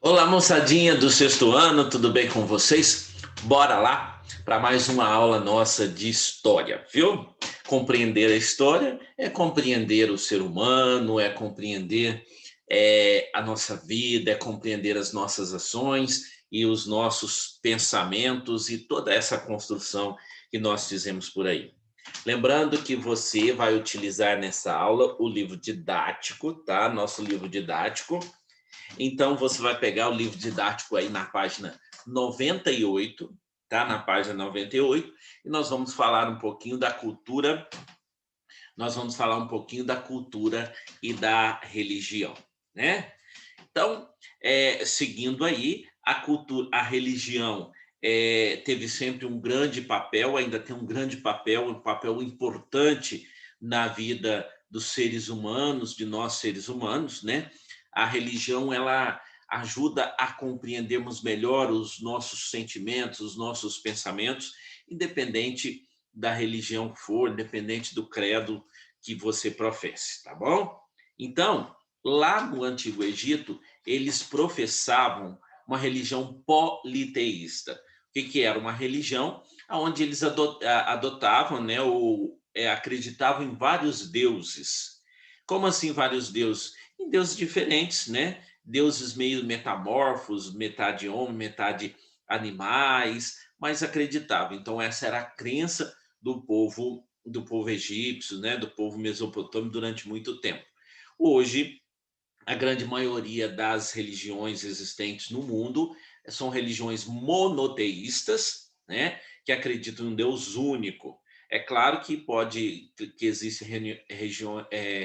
Olá, moçadinha do sexto ano, tudo bem com vocês? Bora lá para mais uma aula nossa de história, viu? Compreender a história é compreender o ser humano, é compreender a nossa vida, é compreender as nossas ações e os nossos pensamentos e toda essa construção que nós fizemos por aí. Lembrando que você vai utilizar nessa aula o livro didático, tá? Nosso livro didático. Então, você vai pegar o livro didático aí na página 98, tá? Na página 98, e nós vamos falar um pouquinho da cultura, nós vamos falar um pouquinho da cultura e da religião, né? Então, seguindo aí, a cultura, a religião teve sempre um grande papel, ainda tem um grande papel, um papel importante na vida dos seres humanos, de nós seres humanos, né? A religião, ela ajuda a compreendermos melhor os nossos sentimentos, os nossos pensamentos, independente da religião que for, independente do credo que você professe, tá bom? Então, lá no Antigo Egito, eles professavam uma religião politeísta. O que era? Uma religião onde eles adotavam, né, ou acreditavam em vários deuses. Como assim vários deuses? Em deuses diferentes, né? Deuses meio metamorfos, metade homem, metade animais, mas acreditavam. Então essa era a crença do povo egípcio, né, do povo mesopotâmico durante muito tempo. Hoje a grande maioria das religiões existentes no mundo são religiões monoteístas, né, que acreditam em um Deus único. É claro que existem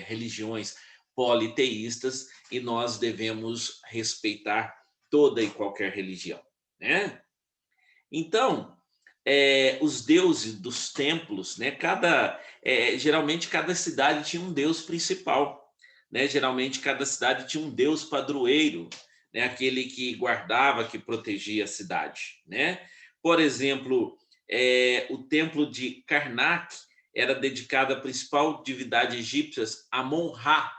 religiões politeístas e nós devemos respeitar toda e qualquer religião, né? Então, os deuses dos templos, né? Geralmente cada cidade tinha um deus principal, né? Geralmente cada cidade tinha um deus padroeiro, né? Aquele que guardava, que protegia a cidade, né? Por exemplo, o templo de Karnak era dedicado à principal divindade egípcia, Amon-Ra,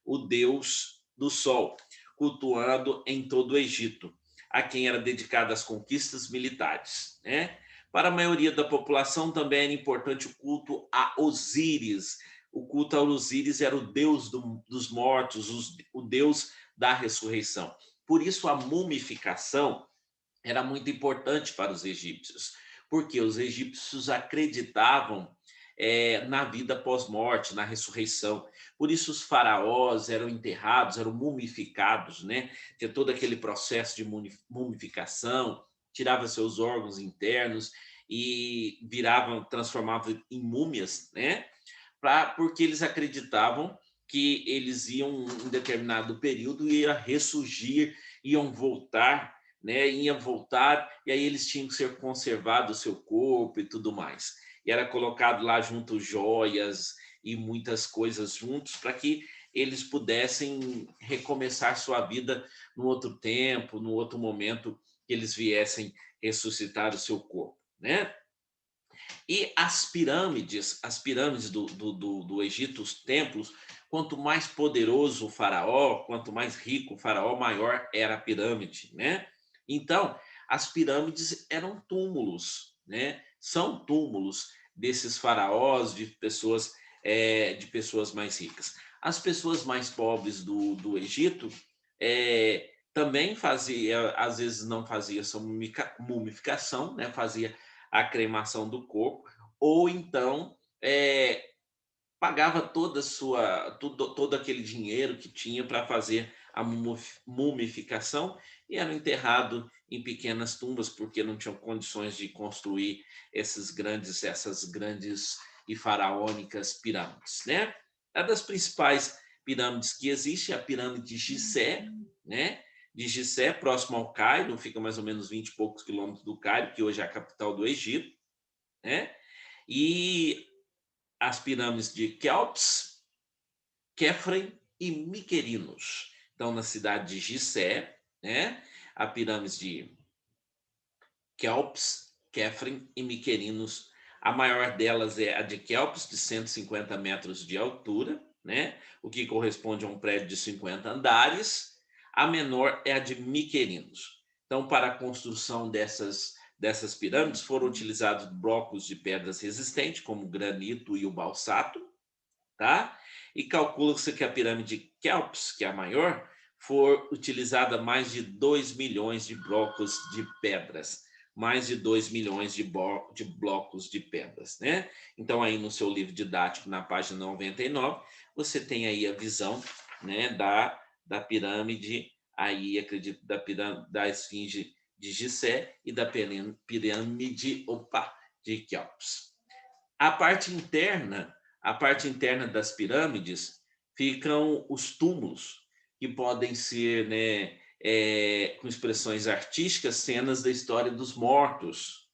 o deus do sol, cultuado em todo o Egito, a quem era dedicada as conquistas militares, né? Para a maioria da população também era importante o culto a Osíris. O culto a Osíris era o deus dos mortos, o deus da ressurreição. Por isso a mumificação era muito importante para os egípcios, porque os egípcios acreditavam na vida pós-morte, na ressurreição. Por isso os faraós eram enterrados, eram mumificados, né? Tinha todo aquele processo de mumificação, tirava seus órgãos internos e transformavam em múmias, né? Porque eles acreditavam que eles iam, em determinado período, ia ressurgir, iam voltar, né? Iam voltar, e aí eles tinham que ser conservados o seu corpo e tudo mais. E era colocado lá junto joias e muitas coisas juntos para que eles pudessem recomeçar sua vida no outro tempo, no outro momento que eles viessem ressuscitar o seu corpo, né? E as pirâmides do Egito, os templos, quanto mais poderoso o faraó, quanto mais rico o faraó, maior era a pirâmide, né? Então, as pirâmides eram túmulos, né? São túmulos desses faraós, de pessoas mais ricas. As pessoas mais pobres do Egito também fazia, às vezes não fazia essa mumificação, né? Fazia a cremação do corpo, ou então pagava todo aquele dinheiro que tinha para fazer a mumificação e era enterrado em pequenas tumbas porque não tinham condições de construir essas grandes e faraônicas pirâmides, né? Uma das principais pirâmides que existe é a pirâmide de Gizé, né? De Gizé, próximo ao Cairo, fica mais ou menos 20 e poucos quilômetros do Cairo, que hoje é a capital do Egito, né? E as pirâmides de Quéops, Quefren e Miquerinos. Então, na cidade de Gizé, né? A pirâmide de Quéops, Quefren e Miquerinos. A maior delas é a de Quéops, de 150 metros de altura, né? O que corresponde a um prédio de 50 andares. a menor é a de Miquerinos. Então, para a construção dessas pirâmides, foram utilizados blocos de pedras resistentes, como o granito e o balsato, tá? E calcula-se que a pirâmide de Kelps, que é a maior, for utilizada mais de 2 milhões de blocos de pedras. Mais de 2 milhões de blocos de pedras, né? Então, aí no seu livro didático, na página 99, você tem aí a visão, né, da pirâmide, aí acredito, da esfinge de Gizé e da pirâmide, de Quéops. A parte interna das pirâmides ficam os túmulos, que podem ser, né, com expressões artísticas, cenas da história dos mortos.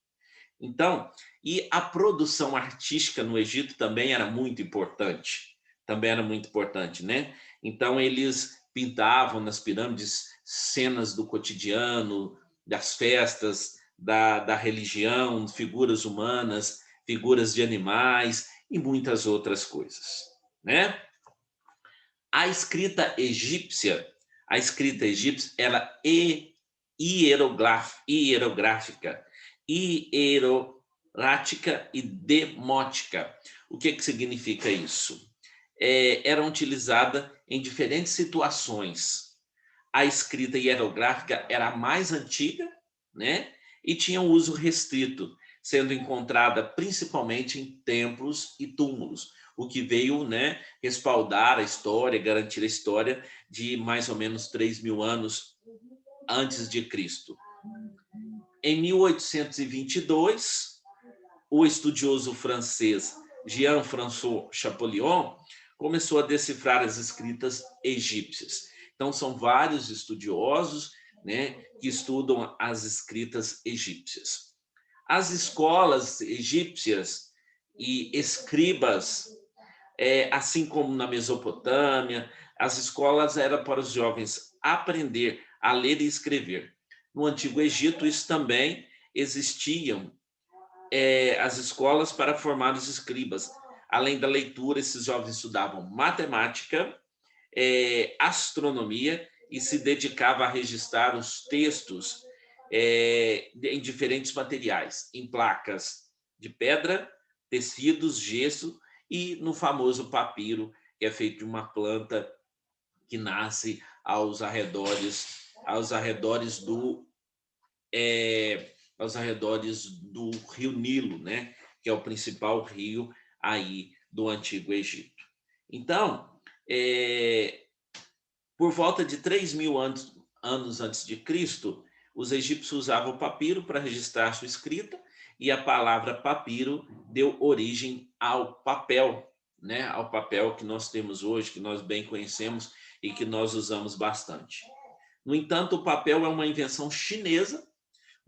Então, e a produção artística no Egito também era muito importante. Também era muito importante, né? Então, eles pintavam nas pirâmides cenas do cotidiano, das festas, da religião, figuras humanas, figuras de animais e muitas outras coisas, né? A escrita egípcia, era hierográfica, hierorática e demótica. O que significa isso? Era utilizada em diferentes situações. A escrita hierográfica era a mais antiga, né? E tinha um uso restrito, sendo encontrada principalmente em templos e túmulos, o que veio, né, respaldar a história, garantir a história de mais ou menos 3.000 anos antes de Cristo. Em 1822, o estudioso francês Jean-François Champollion começou a decifrar as escritas egípcias. Então, são vários estudiosos, né, que estudam as escritas egípcias. As escolas egípcias e escribas, assim como na Mesopotâmia, as escolas eram para os jovens aprender a ler e escrever. No Antigo Egito, isso também existiam, as escolas para formar os escribas. Além da leitura, esses jovens estudavam matemática, astronomia e se dedicavam a registrar os textos em diferentes materiais, em placas de pedra, tecidos, gesso e no famoso papiro, que é feito de uma planta que nasce aos arredores do rio Nilo, né? Que é o principal rio aí do Antigo Egito. Então, por volta de 3.000 anos antes de Cristo, os egípcios usavam o papiro para registrar sua escrita, e a palavra papiro deu origem ao papel, né? Ao papel que nós temos hoje, que nós bem conhecemos e que nós usamos bastante. No entanto, o papel é uma invenção chinesa,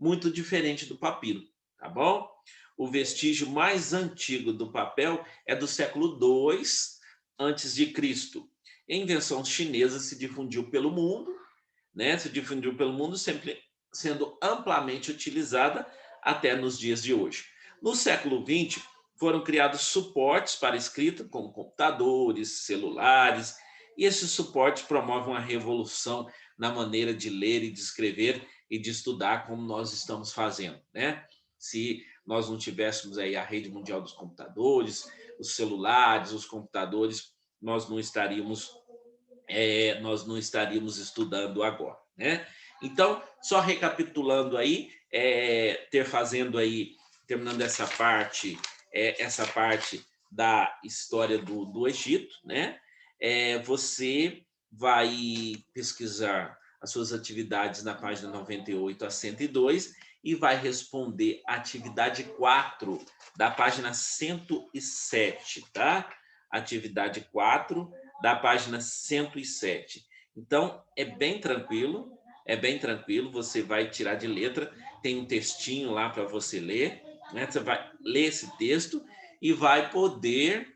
muito diferente do papiro, tá bom? O vestígio mais antigo do papel é do século II antes de Cristo. A invenção chinesa se difundiu pelo mundo, né? Se difundiu pelo mundo, sempre sendo amplamente utilizada até nos dias de hoje. No século XX, foram criados suportes para escrita, como computadores, celulares, e esses suportes promovem uma revolução na maneira de ler e de escrever e de estudar, como nós estamos fazendo, né? Se nós não tivéssemos aí a rede mundial dos computadores, os celulares, os computadores, nós não estaríamos estudando agora, né? Então, só recapitulando aí, terminando essa parte da história do Egito, né? Você vai pesquisar as suas atividades na página 98 a 102 e vai responder a atividade 4 da página 107, tá? Atividade 4 da página 107. Então, é bem tranquilo, você vai tirar de letra, tem um textinho lá para você ler, né? Você vai ler esse texto e vai poder,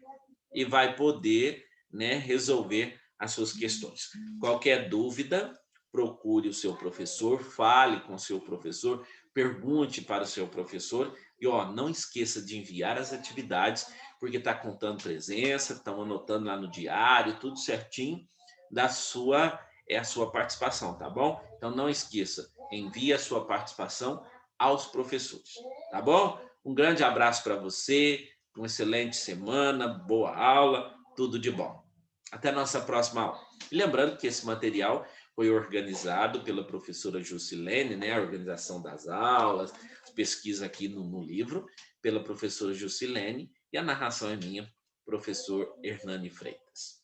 né, resolver as suas questões. Qualquer dúvida, procure o seu professor, fale com o seu professor, pergunte para o seu professor e, não esqueça de enviar as atividades, porque está contando presença, estão anotando lá no diário, tudo certinho da sua é a sua participação, tá bom? Então não esqueça, envie a sua participação aos professores, tá bom? Um grande abraço para você, uma excelente semana, boa aula, tudo de bom. Até a nossa próxima aula. E lembrando que esse material foi organizado pela professora Jusilene, né? A organização das aulas, pesquisa aqui no livro, pela professora Jusilene, e a narração é minha, professor Hernani Freitas.